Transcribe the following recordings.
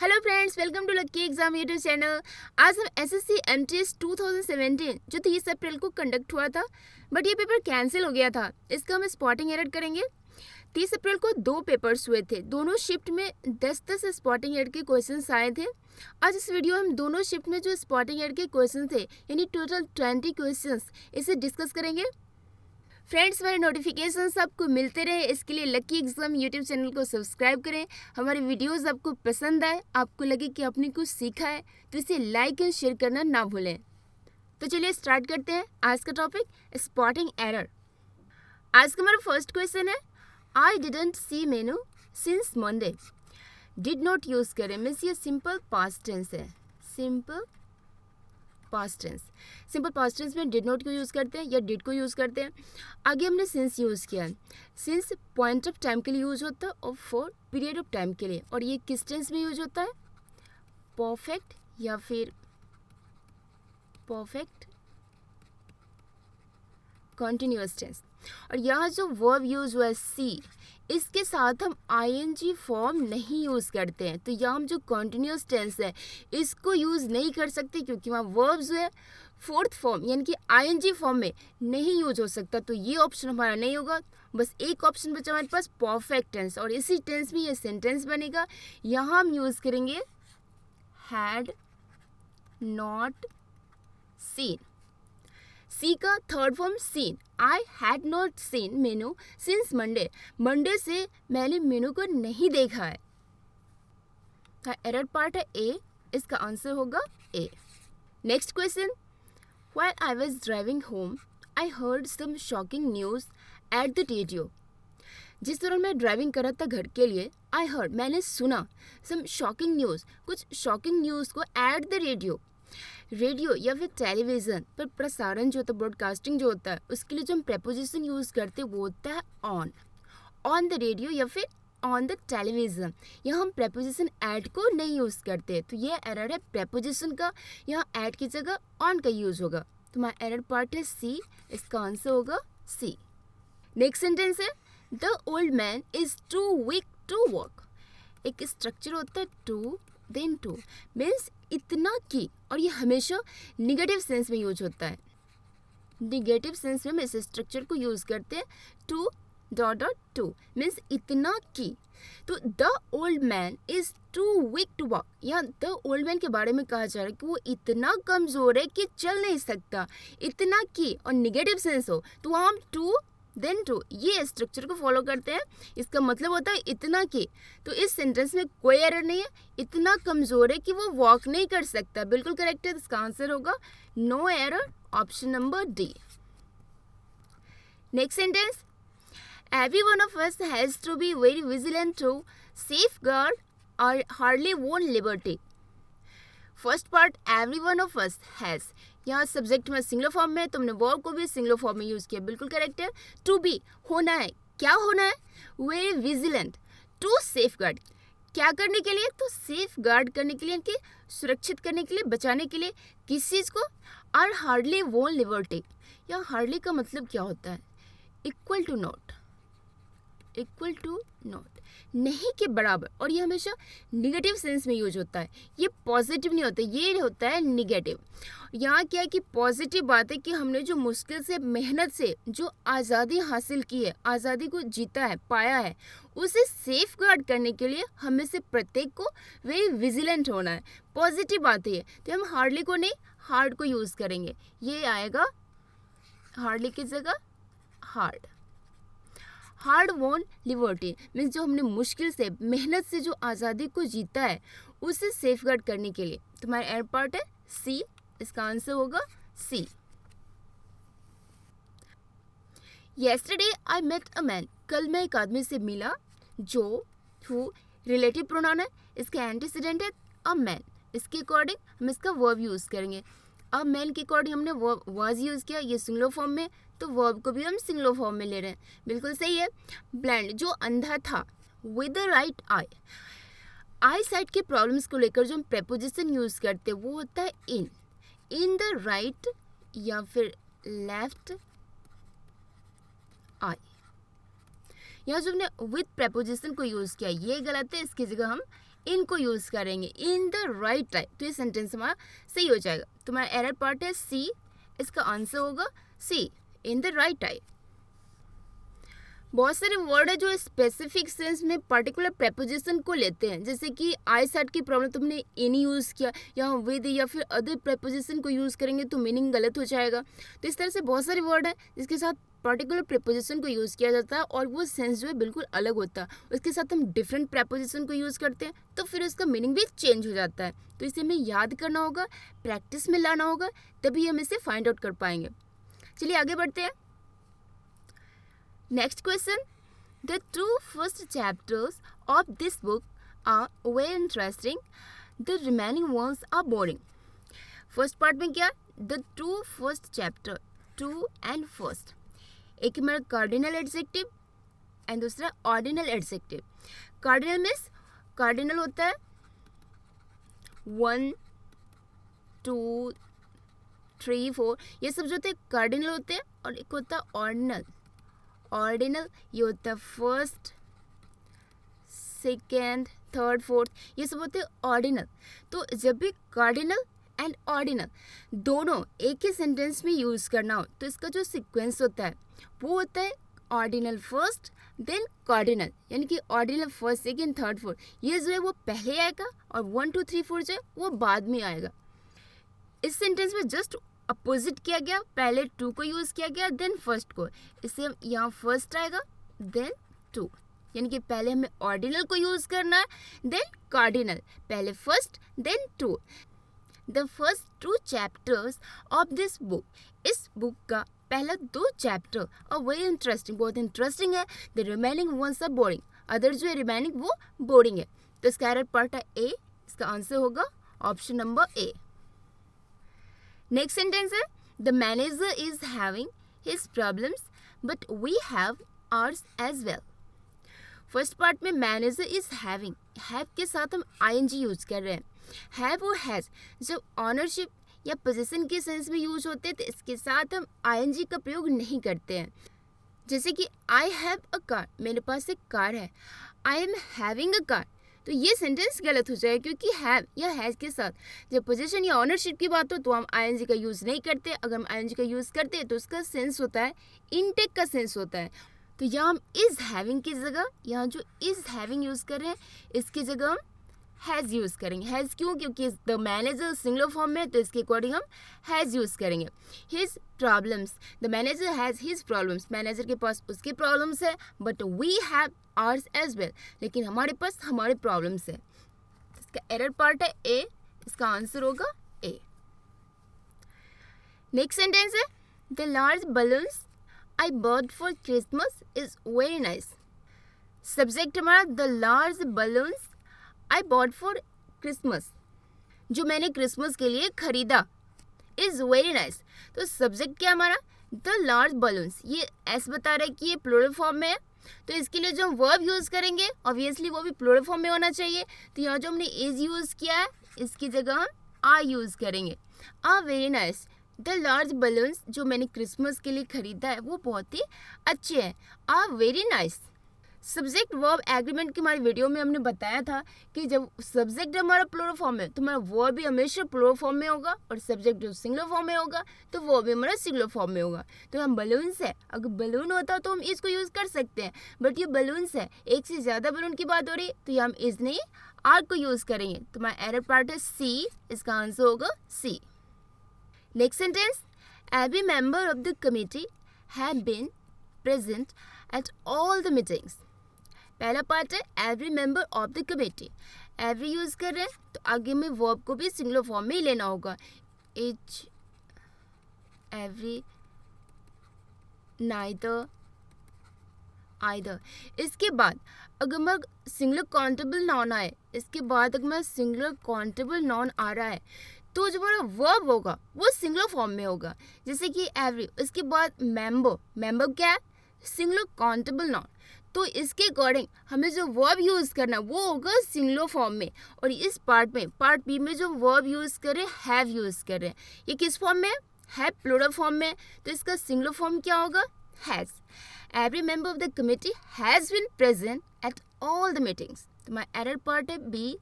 Hello friends, welcome to Lucky Exam YouTube channel. आज हम SSC MTS 2017 जो 30 अप्रैल को कंडक्ट हुआ था, बट ये पेपर कैंसिल हो गया था। इसका हम स्पॉटिंग एरर करेंगे। 30 अप्रैल को 2 पेपर्स हुए थे, दोनों शिफ्ट में 10-10 स्पॉटिंग एरर के क्वेश्चंस आए थे। आज इस वीडियो में हम दोनों शिफ्ट में जो स्पॉटिंग एरर के क्वेश्चन थे, यानी टोटल 20 क्वेश्चंस, इसे डिस्कस करेंगे। फ्रेंड्स, हमारे नोटिफिकेशंस आपको मिलते रहे, इसके लिए लकी एग्जाम यूट्यूब चैनल को सब्सक्राइब करें। हमारे वीडियोस आपको पसंद आए, आपको लगे कि आपने कुछ सीखा है, तो इसे लाइक एंड शेयर करना ना भूलें। तो चलिए स्टार्ट करते हैं आज का टॉपिक, स्पॉटिंग एरर। आज का हमारा फर्स्ट क्वेश्चन है, I didn't see menu since Monday. Did not use करें मीन्स ये सिंपल पास्ट टेंस है। सिंपल पास्ट टेंस में डिड नॉट को यूज़ करते हैं या डिड को यूज़ करते हैं। आगे हमने सिंस यूज़ किया है। सिंस पॉइंट ऑफ टाइम के लिए यूज होता है और फॉर पीरियड ऑफ टाइम के लिए, और ये किस टेंस में यूज होता है? परफेक्ट या फिर परफेक्ट कॉन्टिन्यूअस टेंस। और यहाँ जो वर्ब यूज हुआ है सी, इसके साथ हम आईएनजी फॉर्म नहीं यूज़ करते हैं, तो यहाँ हम जो कॉन्टिन्यूअस टेंस है इसको यूज़ नहीं कर सकते, क्योंकि वहाँ वर्ब जो है फोर्थ फॉर्म यानी कि आईएनजी फॉर्म में नहीं यूज हो सकता। तो ये ऑप्शन हमारा नहीं होगा। बस एक ऑप्शन बचा हमारे पास, परफेक्ट टेंस, और इसी टेंस में ये सेंटेंस बनेगा। यहाँ हम यूज़ करेंगे हैड नॉट सीन। सी का third form seen. I had not seen menu since Monday. Monday से मैंने मेनू को नहीं देखा है। एरर पार्ट है ए, इसका आंसर होगा A. Next question, while I was driving home I heard some shocking news at the radio. जिस दौरान मैं ड्राइविंग कर रहा था घर के लिए, आई हर्ड मैंने सुना, सम शॉकिंग न्यूज़ कुछ शॉकिंग न्यूज़ को एट द रेडियो। रेडियो या फिर टेलीविज़न पर प्रसारण जो होता है, ब्रॉडकास्टिंग जो होता है, उसके लिए जो हम प्रेपोजिशन यूज़ करते हैं वो होता है ऑन द रेडियो या फिर ऑन द टेलीविज़न। यहाँ हम प्रेपोजिशन ऐड को नहीं यूज़ करते, तो ये एरर है प्रेपोजिशन का। यहाँ ऐड की जगह ऑन का यूज़ होगा, तो हमारा एरर पार्ट है सी, इसका आंसर होगा सी। नेक्स्ट सेंटेंस है, the old man is too weak to walk. एक स्ट्रक्चर होता है टू देन टू, मीन्स इतना की, और ये हमेशा निगेटिव सेंस में यूज होता है। निगेटिव सेंस में हम इस स्ट्रक्चर को यूज करते हैं, too dot dot to, means इतना की। तो the old man is too weak to walk, यहाँ द ओल्ड मैन के बारे में कहा जा रहा है कि वो इतना कमजोर है कि चल नहीं सकता। इतना की और निगेटिव सेंस हो तो वहाँ हम टू देन टू ये स्ट्रक्चर को फॉलो करते हैं। इसका मतलब होता है इतना कि, तो इस सेंटेंस में कोई एरर नहीं है। इतना कमज़ोर है कि वो वॉक नहीं कर सकता, बिल्कुल करेक्ट है। इसका आंसर होगा no error, option number D. Next sentence, every one of us has to be very vigilant to safeguard our hardly won liberty. First part every one of us has, यहाँ subject में singular form में, तुमने verb को भी singular form में use किया, बिल्कुल correct है। टू बी होना है, क्या होना है? वेरी विजिलेंट टू सेफगार्ड, क्या करने के लिए? तो सेफ गार्ड करने के लिए, कि सुरक्षित करने के लिए, बचाने के लिए। किस चीज़ को? Are hardly won liberty. यहाँ हार्डली का मतलब क्या होता है? Equal to not, equal to not, नहीं के बराबर, और ये हमेशा निगेटिव सेंस में यूज होता है। ये पॉजिटिव नहीं होता, ये होता है निगेटिव। यहाँ क्या है कि पॉजिटिव बात है कि हमने जो मुश्किल से, मेहनत से जो आज़ादी हासिल की है, आज़ादी को जीता है, पाया है, उसे सेफ गार्ड करने के लिए हमें से प्रत्येक को वेरी विजिलेंट होना है। पॉजिटिव बात है, तो हम हार्डली को नहीं, हार्ड को यूज़ करेंगे। ये आएगा हार्डली की जगह hard. Hard won liberty means जो हमने मुश्किल से, मेहनत से जो आज़ादी को जीता है, उसे सेफगार्ड करने के लिए। तुम्हारा एयर पार्ट है सी, इसका आंसर होगा C. Yesterday I met a man, कल मैं एक आदमी से मिला, जो हु रिलेटिव प्रोनाउन है, इसका एंटीसीडेंट है अ मैन। इसके अकॉर्डिंग हम इसका वर्ब यूज़ करेंगे। अब मैन के अकॉर्डिंग हमने वाज यूज़ किया, ये सिंगुलर फॉर्म में, तो वर्ब को भी हम सिंगुलर फॉर्म में ले रहे हैं, बिल्कुल सही है। ब्लाइंड, जो अंधा था, with the right I. I site के प्रॉब्लम्स को लेकर जो हम प्रेपोजिशन यूज़ करते हैं वो होता है इन द राइट या फिर लेफ्ट आई। यहाँ जो हमने विथ प्रेपोजिशन को यूज़ किया ये गलत है, इसकी जगह हम इनको यूज़ करेंगे इन द राइट टाइम, तो ये सेंटेंस हमारा सही हो जाएगा। तुम्हारा एरर पार्ट है सी, इसका आंसर होगा सी, इन द राइट टाइम। बहुत सारे वर्ड है जो स्पेसिफिक सेंस में पर्टिकुलर प्रेपोजिशन को लेते हैं, जैसे कि आई सेट की प्रॉब्लम तुमने इन यूज़ किया या विद या फिर अदर प्रेपोजिशन को यूज़ करेंगे तो मीनिंग गलत हो जाएगा। तो इस तरह से बहुत सारे वर्ड है जिसके साथ पर्टिकुलर प्रेपोजिशन को यूज़ किया जाता है और वो सेंस जो है बिल्कुल अलग होता है। उसके साथ हम डिफरेंट प्रेपोजिशन को यूज़ करते हैं तो फिर उसका मीनिंग भी चेंज हो जाता है। तो इसे हमें याद करना होगा, प्रैक्टिस में लाना होगा, तभी हम इसे फाइंड आउट कर पाएंगे। चलिए आगे बढ़ते हैं। Next question. The two first chapters of this book are very interesting. The remaining ones are boring. First part में क्या? The two first chapter, two and first. एक हमारा cardinal adjective and दूसरा ordinal adjective. Cardinal means cardinal होता है 1, 2, 3, 4 ये सब जो होते हैं cardinal होते हैं, और एक होता है ordinal. ऑर्डिनल ये होता है फर्स्ट, सेकेंड, थर्ड, फोर्थ, ये सब होते हैं ऑर्डिनल। तो जब भी कार्डिनल एंड ऑर्डिनल दोनों एक ही सेंटेंस में यूज़ करना हो तो इसका जो सीक्वेंस होता है वो होता है ऑर्डिनल फर्स्ट देन कार्डिनल, यानी कि ordinal first, second, third, fourth, ये जो है वो पहले आएगा और 1, 2, 3, 4 जो है वो बाद में आएगा। इस सेंटेंस में जस्ट अपोजिट किया गया, पहले टू को यूज़ किया गया देन फर्स्ट को, इससे यहाँ फर्स्ट आएगा देन टू, यानी कि पहले हमें ऑर्डिनल को यूज़ करना है देन कार्डिनल, पहले first then two. The first 2 chapters of this book, इस बुक का पहला 2 चैप्टर और वही इंटरेस्टिंग, बहुत इंटरेस्टिंग है। The remaining ones are boring, other जो है रिमेनिंग वो बोरिंग है। तो इसका एरर पार्ट है ए, इसका आंसर होगा option number A. Next sentence है the manager is having his problems but we have ours as well. First part में मैनेजर इज हैविंग, हैव के साथ हम आईएनजी यूज कर रहे हैं। हैव और हैज जब ऑनरशिप या पोजीशन के सेंस में यूज होते हैं तो इसके साथ हम आईएनजी का प्रयोग नहीं करते हैं। जैसे कि आई हैव अ कार, मेरे पास एक कार है। I am having a car, तो ये सेंटेंस गलत हो जाएगा क्योंकि हैव या हैज़ के साथ जब पोजीशन या ऑनरशिप की बात हो तो हम आईएनजी का यूज़ नहीं करते। अगर हम आईएनजी का यूज़ करते हैं तो उसका सेंस होता है इनटेक का सेंस होता है। तो यहाँ हम इज़ हैविंग की जगह, यहाँ जो इज़ हैविंग यूज़ कर रहे हैं इसकी जगह हम हैज़ यूज़ करेंगे। हैज़ क्यों? क्योंकि द मैनेजर सिंगुलर फॉर्म में, तो इसके अकॉर्डिंग हम हैज़ यूज़ करेंगे। His problems, the manager has his problems, manager के पास उसके प्रॉब्लम्स है but we have ours as well, लेकिन हमारे पास हमारे प्रॉब्लम्स है। इसका एरर पार्ट है ए, इसका आंसर होगा ए। नेक्स्ट सेंटेंस है the large balloons I bought for Christmas is very nice. Subject हमारा the large balloons I bought for Christmas, जो मैंने क्रिसमस के लिए खरीदा, इज़ वेरी नाइस। तो सब्जेक्ट क्या हमारा द लार्ज बलून्स, ये एस बता रहा है कि ये प्लूरल फॉर्म में है, तो इसके लिए जो हम वर्ब यूज़ करेंगे ऑब्वियसली वो भी प्लूरल फॉर्म में होना चाहिए। तो यहाँ जो हमने इज़ यूज़ किया है इसकी जगह हम आर यूज़ करेंगे। Very nice, the large balloons जो मैंने क्रिसमस के लिए खरीदा है वो बहुत ही अच्छे हैं, very nice. Subject verb agreement की हमारी वीडियो में हमने बताया था कि जब सब्जेक्ट हमारा प्लूरल फॉर्म में तो हमारा वर्ब भी हमेशा प्लूरल फॉर्म में होगा, और सब्जेक्ट जो सिंगुलर फॉर्म में होगा तो वो भी हमारा सिंगुलर फॉर्म में होगा। तो हम बलून्स है, अगर बलून होता तो हम इसको यूज़ कर सकते हैं, बट ये बलून्स है, एक से ज़्यादा बलून की बात हो रही तो ये हम इस नहीं आर को यूज़ करेंगे। तो हमारा एरर पार्ट है सी, इसका आंसर होगा C. Next sentence every member of the committee have been present at all the meetings. पहला पार्ट है every member of the committee, every use कर रहे हैं तो आगे में वर्ब को भी सिंगुलर फॉर्म में ही लेना होगा, इच, एवरी, नाइदर, आइदर। इसके बाद अगर मैं सिंगुलर काउंटेबल नाउन आए, इसके बाद अगर मैं सिंगुलर काउंटेबल नाउन आ रहा है तो जो हमारा वर्ब होगा वो सिंगुलर फॉर्म में होगा, जैसे कि एवरी, इसके बाद मेंबर, मेंबर क्या है सिंगुलर काउंटेबल नाउन, तो इसके अकॉर्डिंग हमें जो वर्ब यूज़ करना है वो होगा सिंगुलर फॉर्म में। और इस पार्ट में पार्ट बी में जो वर्ब यूज़ करें हैव यूज़ कर रहे हैं, ये किस फॉर्म में है प्लूरल फॉर्म में, तो इसका सिंगुलर फॉर्म क्या होगा has. Every member of the committee has been present at all the meetings, तो माय एरर पार्ट है बी,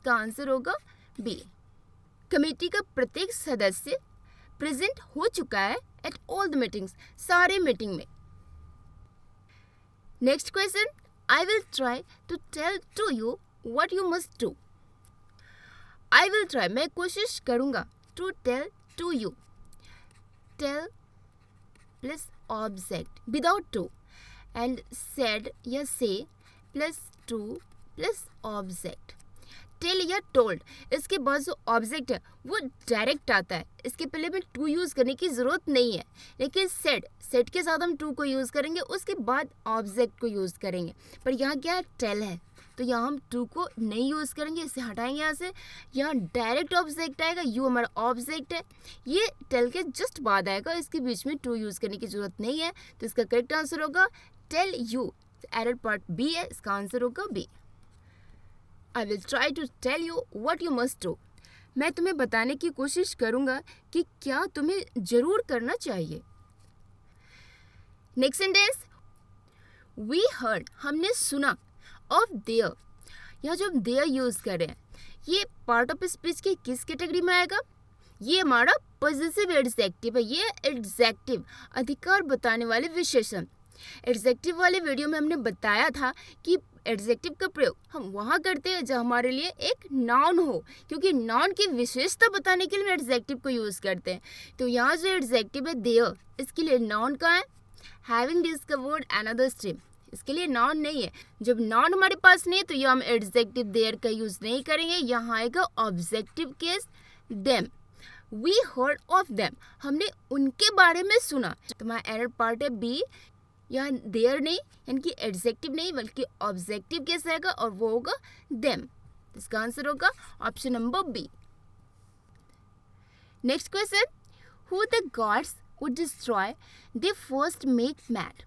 इसका आंसर होगा बी। कमेटी का प्रत्येक सदस्य प्रेजेंट हो चुका है एट ऑल द मीटिंग्स, सारे मीटिंग में। Next question, I will try to tell to you what you must do. I will try, मैं कोशिश करूँगा, to tell to you, tell plus object without to, and said या say plus to plus object. Tell या told, इसके बाद जो object है वो डायरेक्ट आता है, इसके पहले में टू यूज़ करने की ज़रूरत नहीं है। लेकिन सेड के साथ हम टू को यूज़ करेंगे, उसके बाद ऑब्जेक्ट को यूज़ करेंगे। पर यहाँ क्या है, टेल है, तो यहाँ हम टू को नहीं यूज़ करेंगे, इसे हटाएंगे यहाँ से। यहाँ डायरेक्ट ऑब्जेक्ट आएगा, यू हमारा ऑब्जेक्ट है, ये टेल के जस्ट बाद आएगा, इसके बीच में टू यूज़ करने की ज़रूरत नहीं है। तो इसका करेक्ट आंसर होगा tell you. Error part B है, इसका आंसर होगा B. I will try to tell you what you must do. मैं तुम्हें बताने की कोशिश करूँगा कि क्या तुम्हें ज़रूर करना चाहिए। नेक्स्ट सेंटेंस, वी हर्ड, हमने सुना, ऑफ देयर, यहाँ जो हम देयर यूज़ कर रहे हैं ये पार्ट ऑफ स्पीच के किस कैटेगरी में आएगा? ये हमारा पॉजिटिव एडजेक्टिव है, ये एडजेक्टिव अधिकार बताने वाले विशेषण। एडजेक्टिव वाले वीडियो में हमने बताया था कि एडजेक्टिव का प्रयोग हम वहाँ करते हैं जहाँ हमारे लिए एक नाउन हो, क्योंकि नाउन की विशेषता बताने के लिए हम एडजेक्टिव को यूज़ करते हैं। तो यहाँ जो एडजेक्टिव है देयर, इसके लिए नाउन का है हैविंग डिस्कवर्ड अनदर स्ट्रीम, इसके लिए नाउन नहीं है। जब नाउन हमारे पास नहीं है तो यहाँ हम एडजेक्टिव देयर का यूज़ नहीं करेंगे, यहाँ आएगा objective case them. We heard of them, हमने उनके बारे में सुना। तो हमारा एरर पार्ट है बी, यहाँ देयर नहीं, यानी कि एडजेक्टिव नहीं बल्कि ऑब्जेक्टिव केस आएगा और वो होगा देम। इसका आंसर होगा option number B. Next question, who the gods would destroy they first make mad.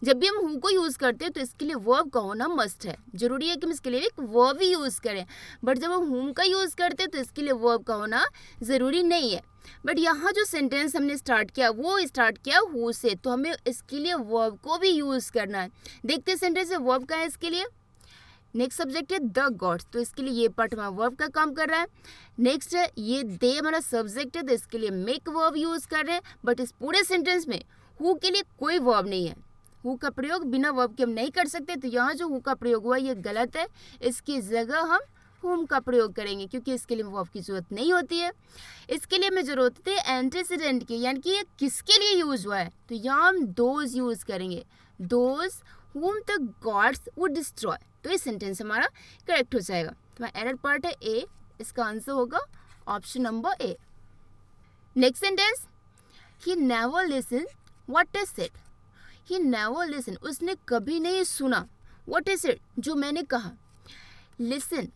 जब भी हम हु को यूज़ करते हैं तो इसके लिए वर्ब का होना मस्ट है, जरूरी है कि हम इसके लिए एक वर्ब ही यूज़ करें। बट जब हम हुम का यूज़ करते हैं तो इसके लिए वर्ब का होना ज़रूरी नहीं है। बट यहाँ जो सेंटेंस हमने स्टार्ट किया वो स्टार्ट किया हु से, तो हमें इसके लिए वर्ब को भी यूज़ करना है। देखते हैं सेंटेंस में वर्ब का है इसके लिए। नेक्स्ट सब्जेक्ट है द गॉड्स, तो इसके लिए ये पार्ट हमारा वर्ब का काम कर रहा है। नेक्स्ट है ये दे हमारा सब्जेक्ट है, तो इसके लिए मेक वर्ब यूज़ कर रहे हैं। बट इस पूरे सेंटेंस में हु के लिए कोई वर्ब नहीं है, हु का प्रयोग बिना वर्ब के हम नहीं कर सकते। तो यहाँ जो हु का प्रयोग हुआ ये गलत है, इसकी जगह हम हुम का प्रयोग करेंगे, क्योंकि इसके लिए वर्ब की जरूरत नहीं होती है। इसके लिए हमें जरूरत होती है एंटीसीडेंट की, यानी कि ये किसके लिए यूज हुआ है, तो यहाँ हम दोज यूज करेंगे, those whom the gods would destroy। तो ये सेंटेंस हमारा करेक्ट हो जाएगा। तो हमारा एरर पार्ट है ए, इसका आंसर होगा option number A. Next sentence, he never listened what I said। he never listened, उसने कभी नहीं सुना what I said, जो मैंने कहा। listen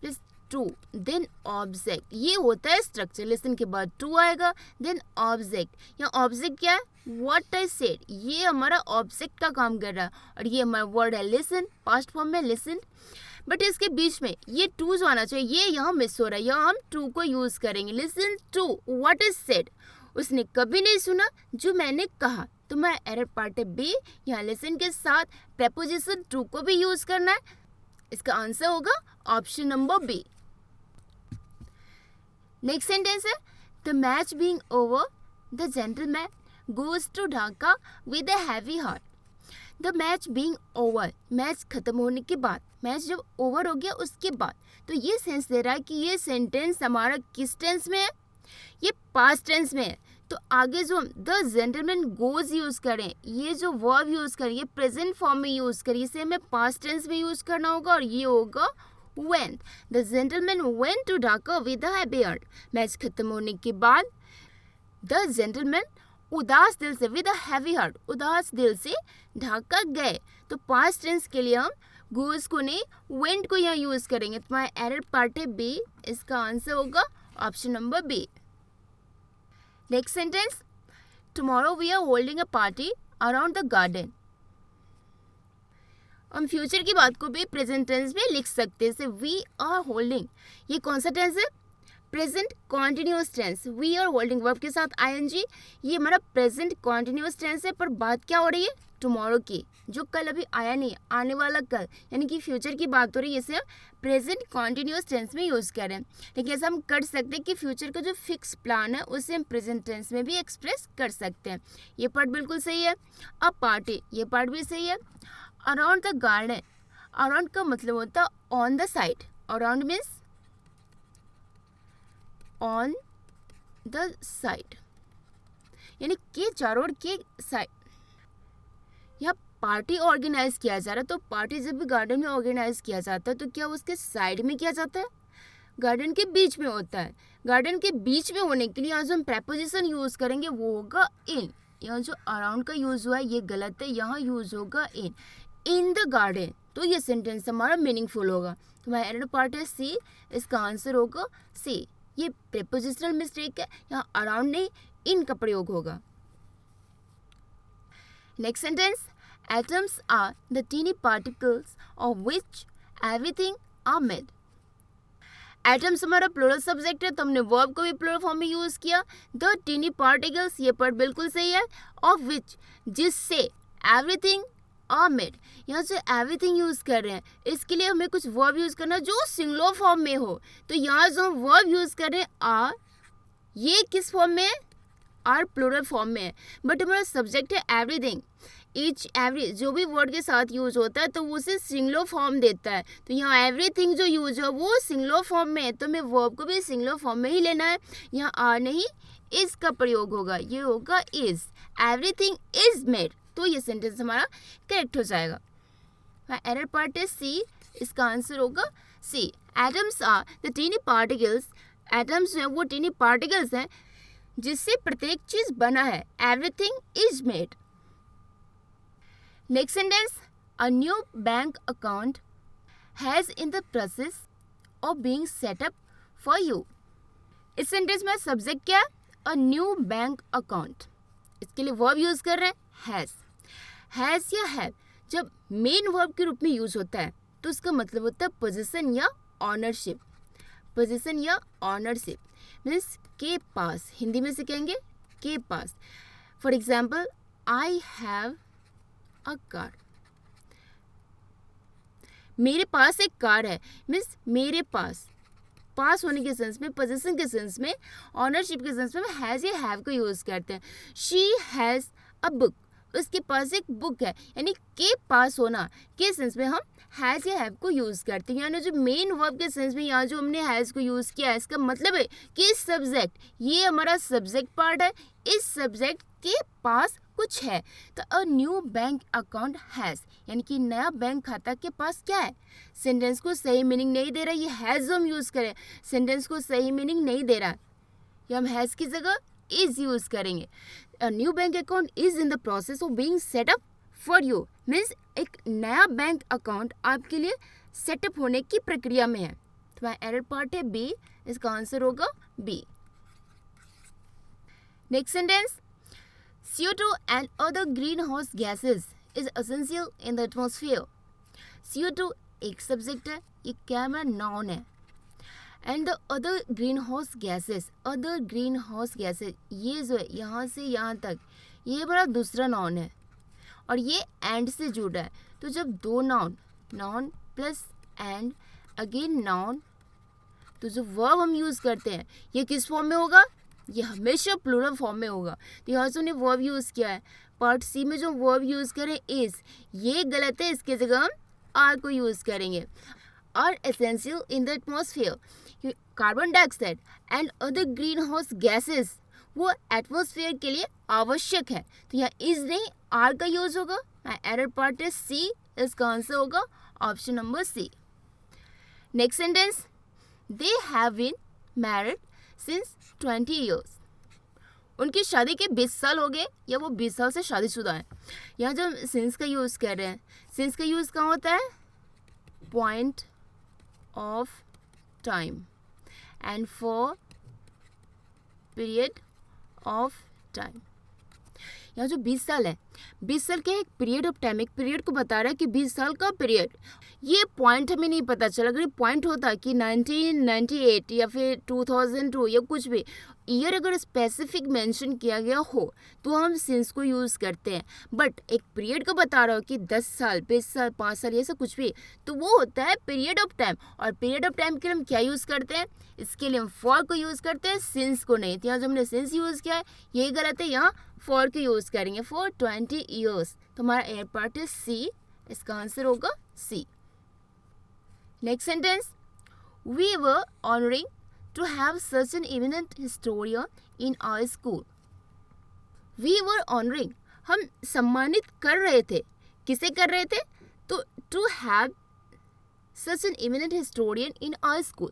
plus to then object, ये होता है स्ट्रक्चर। लिसन के बाद टू आएगा देन ऑब्जेक्ट। यहाँ ऑब्जेक्ट क्या है, व्हाट आई सेड, ये हमारा ऑब्जेक्ट का काम कर रहा है। और ये हमारा वर्ड है लिसन, पास्ट फॉर्म में लिसन। बट इसके बीच में ये टू जो आना चाहिए ये यहाँ मिस हो रहा है, यहाँ हम टू को यूज़ करेंगे। Listen to what is said, उसने कभी नहीं सुना जो मैंने कहा। तो मैं एरर पार्ट है बी, यहाँ लिसन के साथ प्रेपोजिशन टू को भी यूज़ करना है। इसका आंसर होगा option number B. Next sentence है the match being over the gentleman goes to Dhaka with a heavy heart. The match being over, match खत्म होने के बाद, मैच जब ओवर हो गया उसके बाद। तो ये सेंस दे रहा है कि ये सेंटेंस हमारा किस टेंस में है, ये पास्ट टेंस में है। तो आगे जो हम द जेंटलमैन गोज यूज़ करें, ये जो वर्ब यूज़ करें ये प्रेजेंट फॉर्म में यूज़ करें, इसे हमें पास्ट टेंस में यूज़ करना होगा और ये होगा went। The gentleman went to Dhaka with a heavy heart। Match खत्म होने के बाद द जेंटलमैन उदास दिल से with a heavy heart, उदास दिल से ढाका गए। तो पास्ट टेंस के लिए हम गोज को नहीं went को यहाँ यूज़ करेंगे। तो हमारा एरर पार्ट है बी, इसका आंसर होगा option number B. Next sentence, tomorrow we are holding a party around the garden. हम फ्यूचर की बात को भी प्रेजेंट टेंस में लिख सकते हैं। जैसे वी आर होल्डिंग, ये कौन सा टेंस है, present continuous tense. We are holding verb के साथ आईएनजी, ये हमारा प्रेजेंट कॉन्टिन्यूस टेंस है। पर बात क्या हो रही है, टुमारो की, जो कल अभी आया नहीं, आने वाला कल, यानी कि फ्यूचर की बात हो रही है, इसे प्रेजेंट कॉन्टिन्यूस टेंस में यूज़ करें। लेकिन ऐसा हम कर सकते हैं कि फ्यूचर का जो फिक्स प्लान है उसे हम प्रेजेंट टेंस में भी एक्सप्रेस कर सकते हैं। ये पार्ट बिल्कुल सही है। अब पार्टी, ये पार्ट भी सही है। अराउंड द गार्डन, अराउंड का मतलब होता है on the side, around means on the side, यानी के चारों ओर के साइड। यहाँ पार्टी ऑर्गेनाइज किया जा रहा है, तो पार्टी जब भी गार्डन में ऑर्गेनाइज किया जाता है तो क्या उसके साइड में किया जाता है? गार्डन के बीच में होता है। गार्डन के बीच में होने के लिए यहाँ जो हम प्रेपोजिशन यूज़ करेंगे वो होगा इन। यहाँ जो अराउंड का यूज़ हुआ है ये गलत है, यहाँ यूज़ होगा इन द गार्डन। तो ये सेंटेंस हमारा मीनिंगफुल होगा। तो हमारा एरर पार्ट है सी, इसका आंसर होगा सी। ये प्रेपोजिशनल मिस्टेक है, यहाँ अराउंड नहीं इन का प्रयोग होगा। Next sentence, atoms are the teeny particles of which everything are made. Atoms हमारा प्लूरल सब्जेक्ट है, तो हमने वर्ब को भी प्लूरल फॉर्म में यूज़ किया। द टीनी पार्टिकल्स, ये पार्ट बिल्कुल सही है। ऑफ विच, जिससे, एवरीथिंग आर मेड, यहाँ से एवरीथिंग यूज़ कर रहे हैं, इसके लिए हमें कुछ वर्ब यूज़ करना जो सिंगुलर फॉर्म में हो। तो यहाँ जो हम वर्ब यूज़ कर रहे हैं आर, ये किस फॉर्म में है? आर प्लूरल फॉर्म में है, बट हमारा सब्जेक्ट है एवरीथिंग। ईच एवरी जो भी वर्ड के साथ यूज होता है तो वो उसे सिंगुलर फॉर्म देता है। तो यहाँ एवरीथिंग जो यूज है वो सिंगुलर फॉर्म में है, तो हमें वर्ब को भी सिंगुलर फॉर्म में ही लेना है। यहाँ आर नहीं इज का प्रयोग होगा, ये होगा इज। एवरीथिंग इज मेड, तो ये सेंटेंस हमारा करेक्ट हो जाएगा। एरर पार्ट है सी, इसका आंसर होगा C. Atoms are the tiny particles, atoms जो है वो टीनी पार्टिकल्स हैं जिससे प्रत्येक चीज बना है। Everything is made. Next sentence, a new bank account has in the process of being set up for you. इस सेंटेंस में सब्जेक्ट क्या है? A new bank account. इसके लिए वर्ब यूज कर रहे हैं हैज। हैज या हैव जब मेन वर्ब के रूप में यूज होता है तो उसका मतलब होता है पोजीशन या ऑनरशिप। पोजीशन या ऑनरशिप मीन्स के पास, हिंदी में से कहेंगे के पास। For example, I have a car, मेरे पास एक कार है, मीन्स मेरे पास, पास होने के सेंस में, पोजीशन के सेंस में, ऑनरशिप के सेंस में हैज या हैव को यूज करते हैं। शी हैज अ बुक, उसके पास एक बुक है, यानी के पास होना के सेंस में हम हैज या हैव को यूज़ करते हैं। यानी जो मेन वर्ब के सेंस में यहाँ जो हमने हैज़ को यूज़ किया है, इसका मतलब है कि सब्जेक्ट, ये हमारा सब्जेक्ट पार्ट है, इस सब्जेक्ट के पास कुछ है। तो a new bank account has, यानी कि नया बैंक खाता के पास क्या है। सेंटेंस को सही मीनिंग नहीं दे रहा, ये हैज़ जो हम यूज़ करें सेंटेंस को सही मीनिंग नहीं दे रहा, ये हम हैज़ की जगह इज यूज़ करेंगे। A new bank account is in the process of being set up for you, means एक नया बैंक अकाउंट आपके लिए सेटअप होने की प्रक्रिया में है। तो वह एरर पार्ट है बी, इसका आंसर होगा B. Next sentence, CO2 and other greenhouse gases is essential in the atmosphere. CO2 एक सब्जेक्ट है, ये क्या है? नाउन है। And the other greenhouse gases, other greenhouse gases, ये जो है यहाँ से यहाँ तक, ये बड़ा दूसरा नाउन है और ये एंड से जुड़ा है। तो जब दो noun, noun plus and again noun, तो जो वर्ब हम यूज़ करते हैं ये किस फॉर्म में होगा? ये हमेशा प्लूरल फॉर्म में होगा। तो यहाँ से उन्हें वर्ब यूज़ किया है। पार्ट सी में जो वर्ब यूज़ करें इज, ये गलत है, इसके जगह हम आर को यूज़ करेंगे। Are essential in the atmosphere, carbon dioxide and other greenhouse gases वो एटमॉस्फेयर के लिए आवश्यक है। तो यहाँ इज नहीं आर का यूज होगा। एरर पार्ट है सी, इसका आंसर होगा option number C. Next sentence, they have been married since 20 years, उनकी शादी के 20 साल हो गए या वो 20 साल से शादीशुदा है। यहाँ जो सिंस का यूज़ कर रहे हैं, सिंस का यूज़ कहाँ होता है? Point of time and for period of time. यहाँ जो 20 साल है 20 साल क्या है, एक पीरियड ऑफ टाइम, एक पीरियड को बता रहा है कि 20 साल का पीरियड। ये पॉइंट हमें नहीं पता चला। अगर ये पॉइंट होता कि 1998 या फिर 2002 या कुछ भी ईयर अगर स्पेसिफिक मेंशन किया गया हो तो हम सिंस को यूज़ करते हैं। बट एक पीरियड को बता रहा हो कि 10 साल, 20 साल, 5 साल, ये सब कुछ भी, तो वो होता है पीरियड ऑफ टाइम। और पीरियड ऑफ टाइम के लिए हम क्या यूज़ करते हैं? इसके लिए हम फॉर को यूज़ करते हैं, सिंस को नहीं। तो यहाँ जो हमने सिंस यूज़ किया है यही गलत है, यहाँ फॉर को यूज़ करेंगे, फॉर 20 ईयर्स। तो हमारा एयर पार्ट है सी, इसका आंसर होगा C. Next sentence, we were honouring to have such an eminent historian in our school. We were honoring, हम सम्मानित कर रहे थे। किसे कर रहे थे? तो to have such an eminent historian in our school,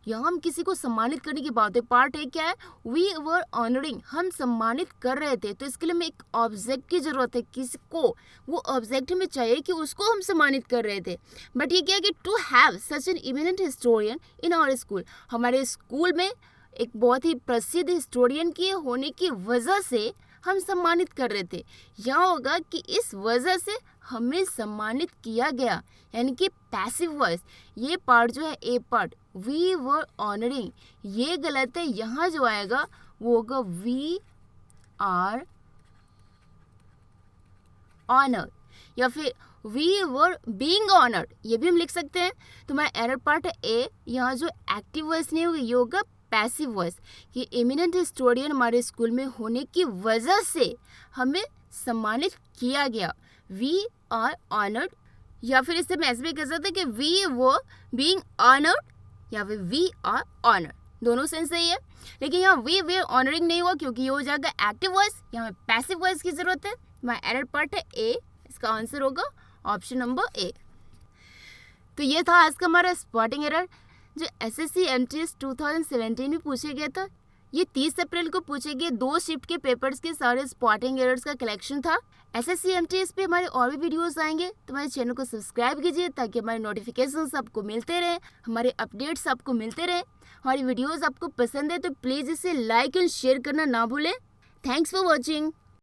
यहाँ हम किसी को सम्मानित करने की बात है। पार्ट है क्या है? We were honoring, हम सम्मानित कर रहे थे। तो इसके लिए हमें एक ऑब्जेक्ट की ज़रूरत है। किसको? वो ऑब्जेक्ट हमें चाहिए कि उसको हम सम्मानित कर रहे थे। बट ये क्या है कि to have such an eminent historian in our school, हमारे स्कूल में एक बहुत ही प्रसिद्ध हिस्टोरियन के होने की वजह से हम सम्मानित कर रहे थे। यहाँ होगा कि इस वजह से हमें सम्मानित किया गया, यानी कि पैसिव वॉइस। ये पार्ट जो है ए पार्ट, वी वर ऑनरिंग, ये गलत है। यहाँ जो आएगा वो होगा वी आर ऑनर्ड या फिर वी वर बीइंग ऑनर्ड, ये भी हम लिख सकते हैं। तो हमारा एरर पार्ट है ए। यहाँ जो एक्टिव वॉइस नहीं होगा ये होगा पैसिव वॉइस, कि एमिनेंट हिस्टोरियन हमारे स्कूल में होने की वजह से हमें सम्मानित किया गया, वी आर ऑनर्ड। या फिर इससे हम ऐसे भी कह सकते हैं कि वी वर बीइंग ऑनर्ड या फिर वी आर ऑनर्ड, दोनों सेंस सही है। लेकिन यहाँ वी वे ऑनरिंग नहीं हुआ क्योंकि ये हो जाएगा एक्टिव वॉइस, यहाँ पैसिव वॉइस की जरूरत है। हमारा एरर पार्ट है ए, इसका आंसर होगा ऑप्शन नंबर ए। तो ये था आज का हमारा स्पॉटिंग एरर जो SSC MTS 2017 में पूछे गया था। ये 30 अप्रैल को पूछे गए 2 शिफ्ट के पेपर्स के सारे स्पॉटिंग एरर्स का कलेक्शन था। SSC MTS पे हमारे और भी वीडियोस आएंगे, तो हमारे चैनल को सब्सक्राइब कीजिए ताकि हमारे नोटिफिकेशंस आपको मिलते रहे, हमारे अपडेट्स आपको मिलते रहे। हमारी वीडियोस आपको पसंद है तो प्लीज़ इसे लाइक एंड शेयर करना ना भूलें। Thanks for watching.